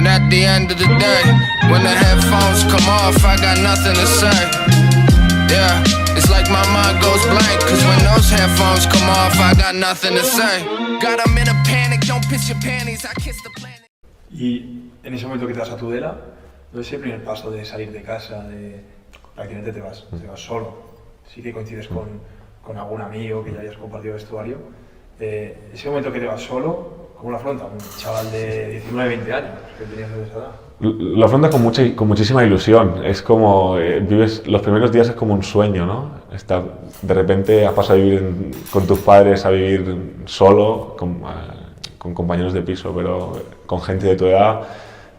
And at the end of the day, when the headphones come off, I got nothing to say. Yeah, it's like my mind goes blank, cause when those headphones come off, I got nothing to say. Got 'em in a panic, don't piss your panties, I kiss the planet. Y en ese momento que te vas a Tudela, ¿no es el primer paso de salir de casa, prácticamente te vas solo? Sí que coincides con algún amigo que ya hayas compartido vestuario. Ese momento que te vas solo, ¿cómo lo afrontas? Un chaval de 19, 20 años que tenías de esa edad. Lo afrontas con muchísima ilusión. Es como, vives los primeros días es como un sueño, ¿no? De repente has pasado a vivir con tus padres a vivir solo, con compañeros de piso, pero con gente de tu edad,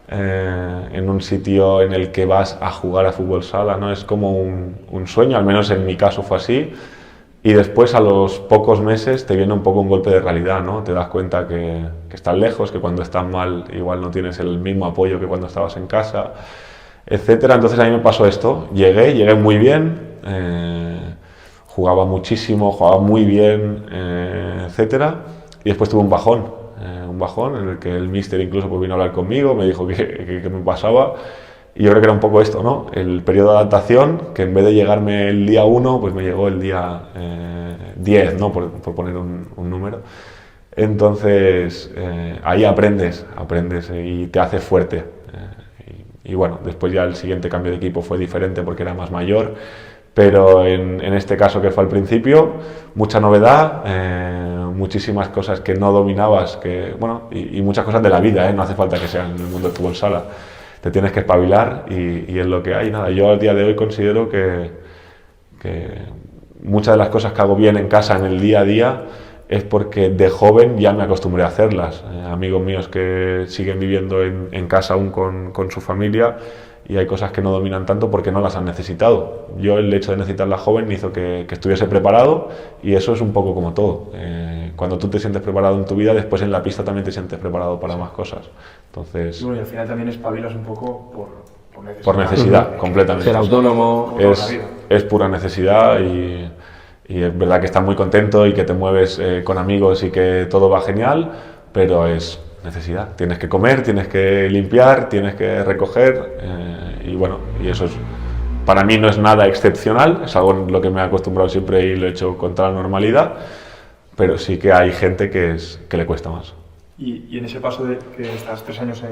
en un sitio en el que vas a jugar a fútbol sala, ¿no? Es como un sueño, al menos en mi caso fue así. Y después, a los pocos meses, te viene un poco un golpe de realidad, ¿no? Te das cuenta que estás lejos, que cuando estás mal igual no tienes el mismo apoyo que cuando estabas en casa, etcétera. Entonces a mí me pasó esto. Llegué muy bien, jugaba muchísimo, jugaba muy bien, etcétera. Y después tuve un bajón en el que el míster incluso pues vino a hablar conmigo, me dijo que me pasaba. Y yo creo que era un poco esto, ¿no? El periodo de adaptación, que en vez de llegarme el día 1, pues me llegó el día 10, ¿no? Por poner un número. Entonces, ahí aprendes y te haces fuerte. Y bueno, después ya el siguiente cambio de equipo fue diferente porque era más mayor, pero en este caso que fue al principio, mucha novedad, muchísimas cosas que no dominabas, y muchas cosas de la vida, no hace falta que sean en el mundo del fútbol sala. Te tienes que espabilar y es lo que hay. Nada, yo al día de hoy considero que muchas de las cosas que hago bien en casa en el día a día es porque de joven ya me acostumbré a hacerlas. Amigos míos que siguen viviendo en casa aún con su familia y hay cosas que no dominan tanto porque no las han necesitado. Yo el hecho de necesitarlas joven me hizo que estuviese preparado y eso es un poco como todo. Cuando tú te sientes preparado en tu vida, después en la pista también te sientes preparado para más cosas. Entonces, y al final también espabilas un poco por necesidad. Por necesidad, completamente. Ser autónomo. Es pura necesidad y es verdad que estás muy contento y que te mueves con amigos y que todo va genial, pero es necesidad. Tienes que comer, tienes que limpiar, tienes que recoger y eso para mí no es nada excepcional, es algo en lo que me he acostumbrado siempre y lo he hecho con toda la normalidad, pero sí que hay gente que le cuesta más. Y en ese paso de que estás 3 años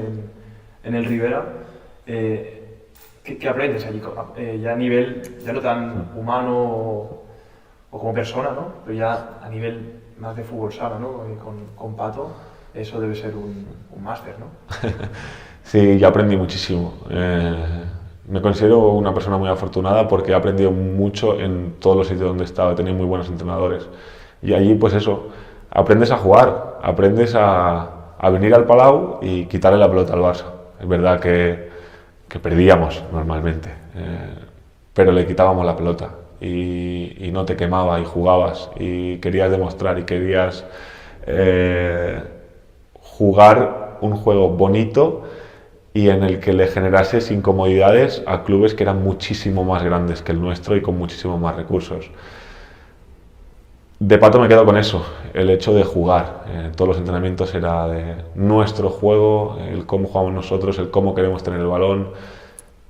en el Rivera, ¿qué aprendes allí? Ya a nivel, ya no tan humano o como persona, ¿no? Pero ya a nivel más de fútbol sala, ¿no? Con Pato, eso debe ser un máster, ¿no? Sí, yo aprendí muchísimo. Me considero una persona muy afortunada porque he aprendido mucho en todos los sitios donde he estado, he tenido muy buenos entrenadores. Y allí, pues eso, aprendes a jugar, aprendes a venir al Palau y quitarle la pelota al Barça. Es verdad que perdíamos normalmente, pero le quitábamos la pelota y no te quemaba y jugabas y querías demostrar y querías jugar un juego bonito y en el que le generases incomodidades a clubes que eran muchísimo más grandes que el nuestro y con muchísimo más recursos. De Pato me quedo con eso, el hecho de jugar. Todos los entrenamientos era de nuestro juego, el cómo jugamos nosotros, el cómo queremos tener el balón.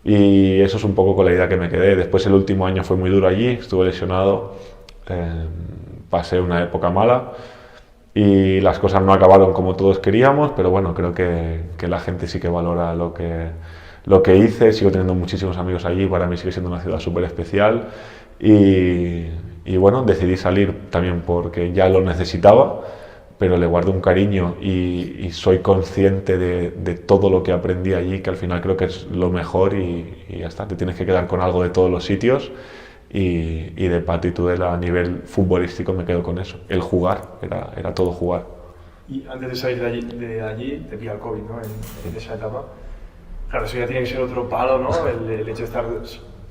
Y eso es un poco con la idea que me quedé. Después el último año fue muy duro allí, estuve lesionado, pasé una época mala y las cosas no acabaron como todos queríamos, pero bueno, creo que la gente sí que valora lo que hice. Sigo teniendo muchísimos amigos allí, para mí sigue siendo una ciudad súper especial y bueno, decidí salir también porque ya lo necesitaba, pero le guardo un cariño y soy consciente de todo lo que aprendí allí, que al final creo que es lo mejor y ya está, te tienes que quedar con algo de todos los sitios y de Pato y Tudela a nivel futbolístico me quedo con eso, el jugar, era todo jugar. Y antes de salir de allí te pilla el COVID, ¿no? En esa etapa. Claro, eso ya tiene que ser otro palo, ¿no? El hecho de estar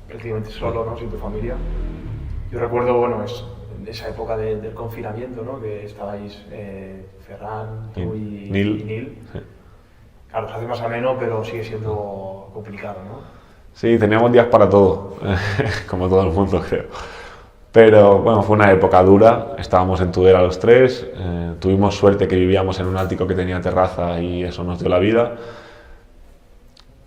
prácticamente solo, ¿no? Sin tu familia. Yo recuerdo, bueno, esa época del confinamiento, ¿no? Que estabais Ferran, tú y Nil. Sí. Claro, se hace más ameno, pero sigue siendo complicado, ¿no? Sí, teníamos días para todo, como todo el mundo creo. Pero bueno, fue una época dura, estábamos en Tudela los tres, tuvimos suerte que vivíamos en un ático que tenía terraza y eso nos dio la vida.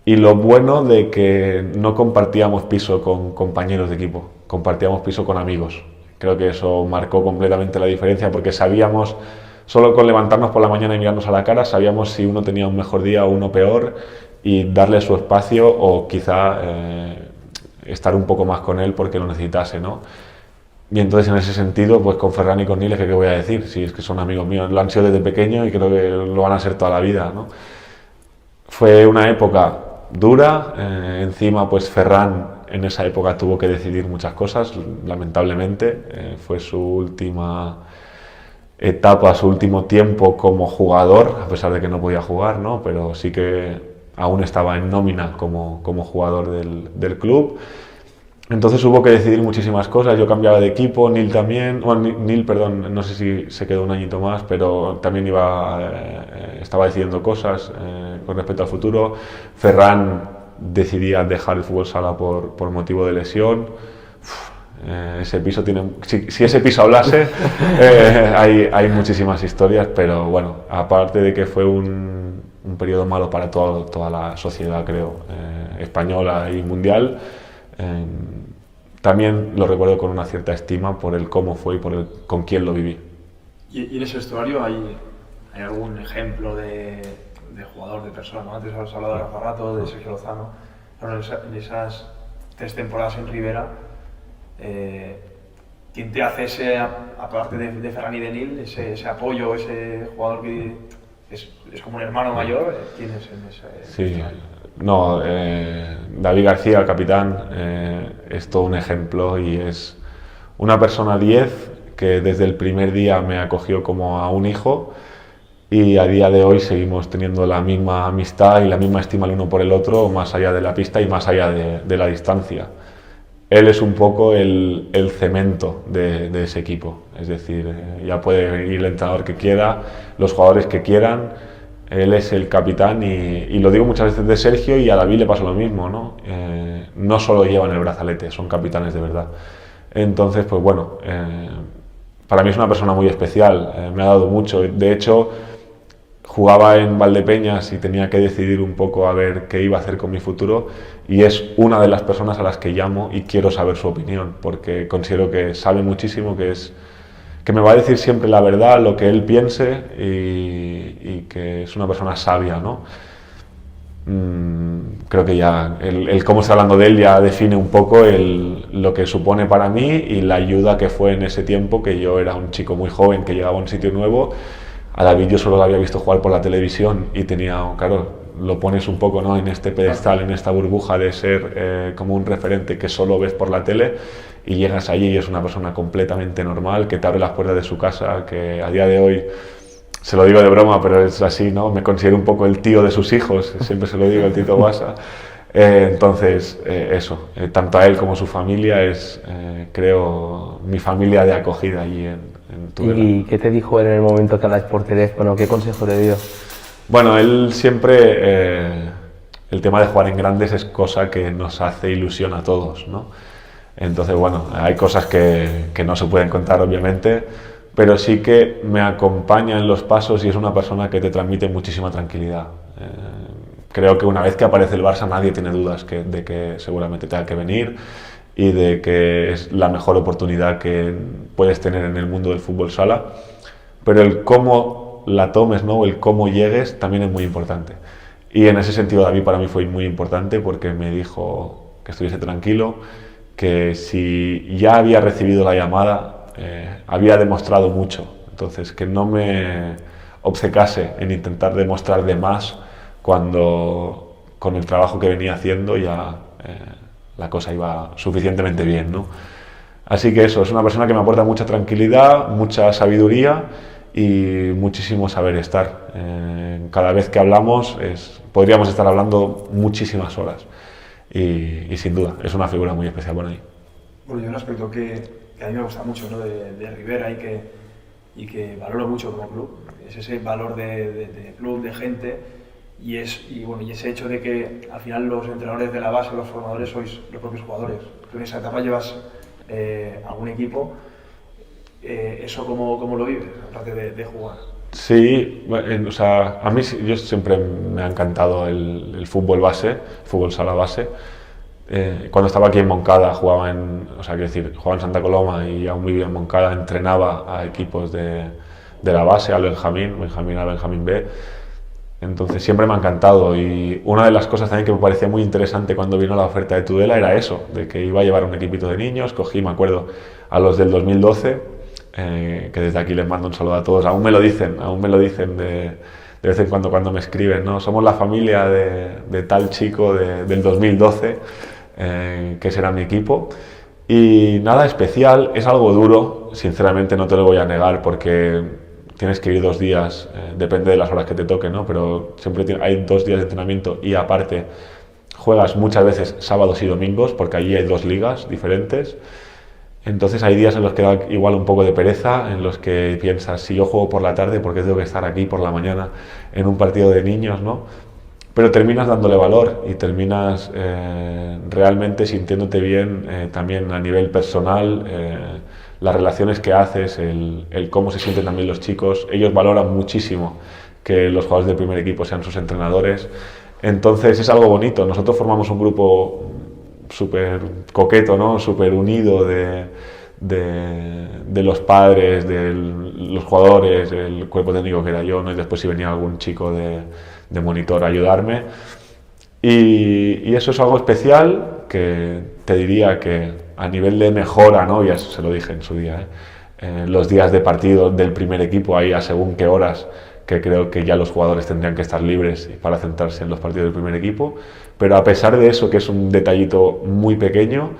Y lo bueno de que no compartíamos piso con compañeros de equipo, compartíamos piso con amigos. Creo que eso marcó completamente la diferencia porque sabíamos, solo con levantarnos por la mañana y mirarnos a la cara, sabíamos si uno tenía un mejor día o uno peor y darle su espacio o quizá estar un poco más con él porque lo necesitase, ¿no? Y entonces en ese sentido, pues con Ferran y con Nil, ¿qué voy a decir? Si es que son amigos míos, lo han sido desde pequeño y creo que lo van a ser toda la vida, ¿no? Fue una época dura, encima pues Ferran en esa época tuvo que decidir muchas cosas, lamentablemente, fue su última etapa, su último tiempo como jugador, a pesar de que no podía jugar, ¿no? Pero sí que aún estaba en nómina como jugador del club. Entonces hubo que decidir muchísimas cosas, yo cambiaba de equipo, Nil también, bueno, Nil, perdón, no sé si se quedó un añito más, pero también estaba decidiendo cosas con respecto al futuro. Ferran decidía dejar el fútbol sala por motivo de lesión. Ese piso tiene, si ese piso hablase, hay muchísimas historias, pero bueno, aparte de que fue un periodo malo para toda la sociedad, creo, española y mundial, también lo recuerdo con una cierta estima por el cómo fue y con quién lo viví. ¿Y en ese vestuario hay algún ejemplo de jugador, de persona, ¿no? Antes has hablado de Rafa Rato, de Sergio Lozano. Bueno, en esas 3 temporadas en Rivera, ¿quién te hace ese, aparte de Ferran y de Nil, ese apoyo, ese jugador que es como un hermano mayor? ¿Quién es en ese? Sí, no, David García, el capitán, es todo un ejemplo y es una persona 10 que desde el primer día me acogió como a un hijo y a día de hoy seguimos teniendo la misma amistad y la misma estima el uno por el otro, más allá de la pista y más allá de la distancia. Él es un poco el cemento de ese equipo, es decir, ya puede ir el entrenador que quiera, los jugadores que quieran, él es el capitán y lo digo muchas veces de Sergio y a David le pasa lo mismo, ¿no? No solo llevan el brazalete, son capitanes de verdad. Entonces, pues bueno, para mí es una persona muy especial, me ha dado mucho, de hecho jugaba en Valdepeñas y tenía que decidir un poco a ver qué iba a hacer con mi futuro y es una de las personas a las que llamo y quiero saber su opinión porque considero que sabe muchísimo, que me va a decir siempre la verdad, lo que él piense y que es una persona sabia, ¿no? Creo que ya el cómo está hablando de él ya define un poco lo que supone para mí y la ayuda que fue en ese tiempo, que yo era un chico muy joven que llegaba a un sitio nuevo. A David yo solo lo había visto jugar por la televisión y tenía, claro, lo pones un poco, ¿no?, en este pedestal, en esta burbuja de ser como un referente que solo ves por la tele y llegas allí y es una persona completamente normal, que te abre las puertas de su casa, que a día de hoy, se lo digo de broma, pero es así, ¿no?, me considero un poco el tío de sus hijos, siempre se lo digo, el Tito Guasa. Entonces, eso, tanto a él como a su familia es, creo, mi familia de acogida allí en Tudela. ¿Y qué te dijo él en el momento que hablas por teléfono? ¿Qué consejo te dio? Bueno, él siempre, el tema de jugar en grandes es cosa que nos hace ilusión a todos, ¿no? Entonces, bueno, hay cosas que no se pueden contar, obviamente, pero sí que me acompaña en los pasos y es una persona que te transmite muchísima tranquilidad. Creo que una vez que aparece el Barça nadie tiene dudas de que seguramente tenga que venir y de que es la mejor oportunidad que puedes tener en el mundo del fútbol sala, pero el cómo la tomes, ¿no?, el cómo llegues también es muy importante. Y en ese sentido David para mí fue muy importante porque me dijo que estuviese tranquilo, que si ya había recibido la llamada había demostrado mucho, entonces que no me obcecase en intentar demostrar de más cuando con el trabajo que venía haciendo ya la cosa iba suficientemente bien, ¿no? Así que eso, es una persona que me aporta mucha tranquilidad, mucha sabiduría y muchísimo saber estar. Cada vez que hablamos podríamos estar hablando muchísimas horas y sin duda es una figura muy especial para mí. Bueno, y un aspecto que a mí me gusta mucho, ¿no?, de Rivera y que valoro mucho como club, es ese valor de club, de gente y ese hecho de que al final los entrenadores de la base, los formadores, sois los propios jugadores. Tú en esa etapa llevas a un equipo, ¿eso cómo lo vives, aparte de jugar? Sí, o sea, a mí yo siempre me ha encantado el fútbol base, fútbol sala base. Cuando estaba aquí en Moncada jugaba jugaba en Santa Coloma y aún vivía en Moncada, entrenaba a equipos de la base, al Benjamín A, Benjamín B. Entonces siempre me ha encantado, y una de las cosas también que me parecía muy interesante cuando vino la oferta de Tudela era eso, de que iba a llevar un equipito de niños. Cogí, me acuerdo, a los del 2012, que desde aquí les mando un saludo a todos. Aún me lo dicen de vez en cuando me escriben, ¿no? Somos la familia de tal chico del 2012, que será mi equipo. Y nada especial, es algo duro, sinceramente no te lo voy a negar, porque tienes que ir 2 días, depende de las horas que te toquen, ¿no? Pero siempre hay 2 días de entrenamiento, y aparte juegas muchas veces sábados y domingos, porque allí hay 2 ligas diferentes. Entonces hay días en los que da igual un poco de pereza, en los que piensas, si yo juego por la tarde, ¿por qué tengo que estar aquí por la mañana en un partido de niños, ¿no? Pero terminas dándole valor y terminas realmente sintiéndote bien, también a nivel personal, las relaciones que haces, el cómo se sienten también los chicos. Ellos valoran muchísimo que los jugadores del primer equipo sean sus entrenadores. Entonces es algo bonito. Nosotros formamos un grupo súper coqueto, ¿no? Súper unido de los padres, de los jugadores, el cuerpo técnico que era yo, ¿no? Y después si venía algún chico de monitor a ayudarme. Y eso es algo especial que te diría que a nivel de mejora, ¿no? Ya se lo dije en su día, los días de partido del primer equipo, ahí a según qué horas, que creo que ya los jugadores tendrían que estar libres para centrarse en los partidos del primer equipo. Pero a pesar de eso, que es un detallito muy pequeño,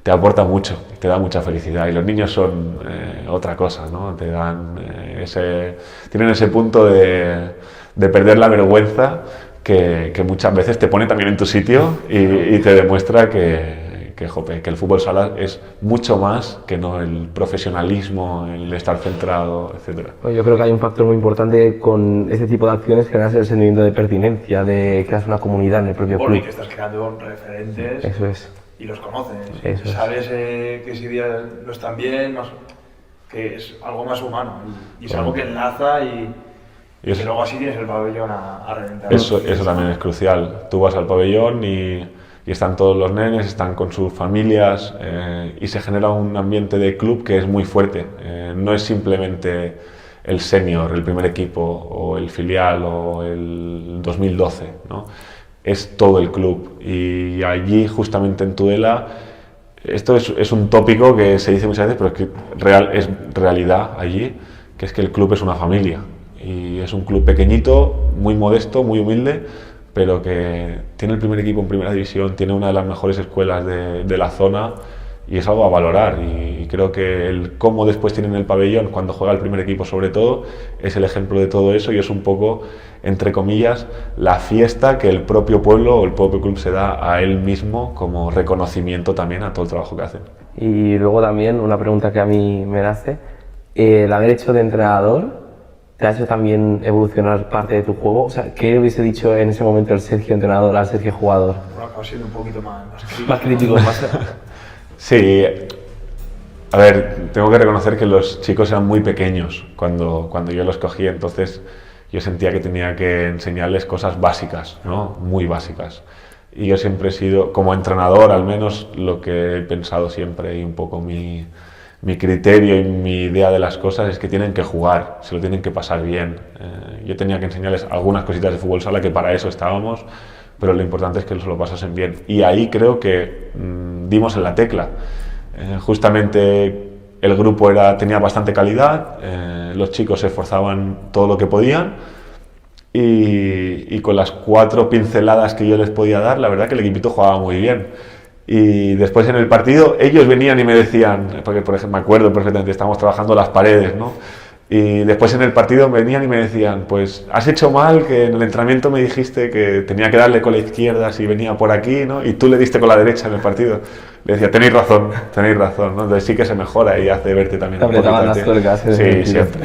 te aporta mucho, te da mucha felicidad. Y los niños son otra cosa, ¿no? Te dan tienen ese punto de perder la vergüenza que muchas veces te pone también en tu sitio y te demuestra que el fútbol sala es mucho más que no el profesionalismo, el estar centrado, etc. Yo creo que hay un factor muy importante con este tipo de acciones, que es el sentimiento de pertinencia, de crear una comunidad en el propio club. Y que estás creando referentes. Eso es. Y los conoces. Eso es. Sabes que ese día no están bien, que es algo más humano. Y es algo que enlaza y que luego así tienes el pabellón a reventar. Eso también es crucial. Tú vas al pabellón y están todos los nenes, están con sus familias, y se genera un ambiente de club que es muy fuerte. No es simplemente el senior, el primer equipo, o el filial, o el 2012, ¿no? Es todo el club. Y allí, justamente en Tudela, esto es un tópico que se dice muchas veces, pero es que es realidad allí, que es que el club es una familia. Y es un club pequeñito, muy modesto, muy humilde, pero que tiene el primer equipo en primera división, tiene una de las mejores escuelas de la zona, y es algo a valorar. Y creo que el cómo después tienen el pabellón cuando juega el primer equipo, sobre todo, es el ejemplo de todo eso, y es un poco, entre comillas, la fiesta que el propio pueblo o el propio club se da a él mismo como reconocimiento también a todo el trabajo que hacen. Y luego también una pregunta que a mí me nace, el haber hecho de entrenador, ¿te ha hecho también evolucionar parte de tu juego? O sea, ¿qué hubiese dicho en ese momento el Sergio entrenador al Sergio jugador? Bueno, acabo siendo un poquito más crítico. Más crítico, más... Sí, a ver, tengo que reconocer que los chicos eran muy pequeños cuando yo los cogí, entonces yo sentía que tenía que enseñarles cosas básicas, ¿no? Muy básicas. Y yo siempre he sido, como entrenador al menos, lo que he pensado siempre, y un poco mi criterio y mi idea de las cosas es que tienen que jugar, se lo tienen que pasar bien. Yo tenía que enseñarles algunas cositas de fútbol sala, que para eso estábamos, pero lo importante es que se lo pasasen bien. Y ahí creo que dimos en la tecla. Justamente el grupo tenía bastante calidad, los chicos se esforzaban todo lo que podían, y con las 4 pinceladas que yo les podía dar, la verdad que el equipito jugaba muy bien. Y después en el partido ellos venían y me decían, porque por ejemplo me acuerdo perfectamente, estábamos trabajando las paredes, ¿no? Y después en el partido venían y me decían, pues has hecho mal, que en el entrenamiento me dijiste que tenía que darle con la izquierda si venía por aquí, ¿no? Y tú le diste con la derecha en el partido. Le decía, tenéis razón, ¿no? Entonces sí que se mejora y hace verte también. Te apretaban las tuercas. Sí, siempre.